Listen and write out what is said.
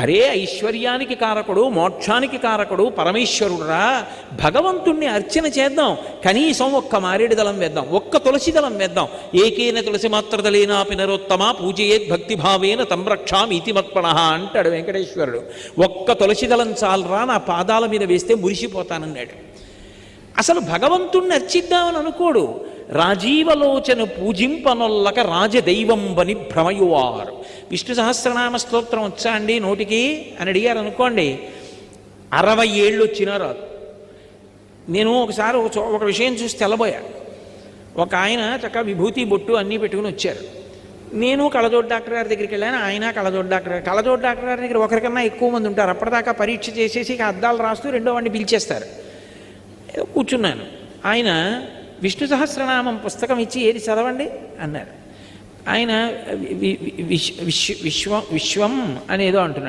అరే ఐశ్వర్యానికి కారకుడు, మోక్షానికి కారకుడు పరమేశ్వరుడురా, భగవంతుణ్ణి అర్చన చేద్దాం, కనీసం ఒక్క మారేడు దళం వేద్దాం, ఒక్క తులసి దళం వేద్దాం. ఏకేన తులసి మాత్రదలేనా పినరోత్తమ పూజయేత్ భక్తిభావేన తంరక్షామి ఇతి మత్పణ అంటాడు వెంకటేశ్వరుడు. ఒక్క తులసి దళం చాలరా, నా పాదాల మీద వేస్తే మురిసిపోతానన్నాడు. అసలు భగవంతుణ్ణి అర్చిద్దామని అనుకోడు. రాజీవలోచన పూజింపనొల్లక రాజదైవంబని భ్రమయువారు. విష్ణు సహస్రనామ స్తోత్రం వచ్చా అండి నోటికి అని అడిగారు అనుకోండి, 60 ఏళ్ళు వచ్చినా రాదు. నేను ఒకసారి ఒక విషయం చూసి తెల్లబోయా. ఒక ఆయన చక్కగా విభూతి బొట్టు అన్నీ పెట్టుకుని వచ్చారు. నేను కళ్ళజోడు డాక్టర్ గారి దగ్గరికి వెళ్ళాను, ఆయన కళ్ళజోడు డాక్టర్ గారి దగ్గర ఒకరికన్నా ఎక్కువ మంది ఉంటారు. అప్పటిదాకా పరీక్ష చేసేసి అద్దాలు రాస్తూ రెండో వాడిని పిలిచేస్తారు. కూర్చున్నాను. ఆయన విష్ణు సహస్రనామం పుస్తకం ఇచ్చి ఏది చదవండి అన్నారు. ఆయన విశ్వం అనేదో అంటున్నాడు.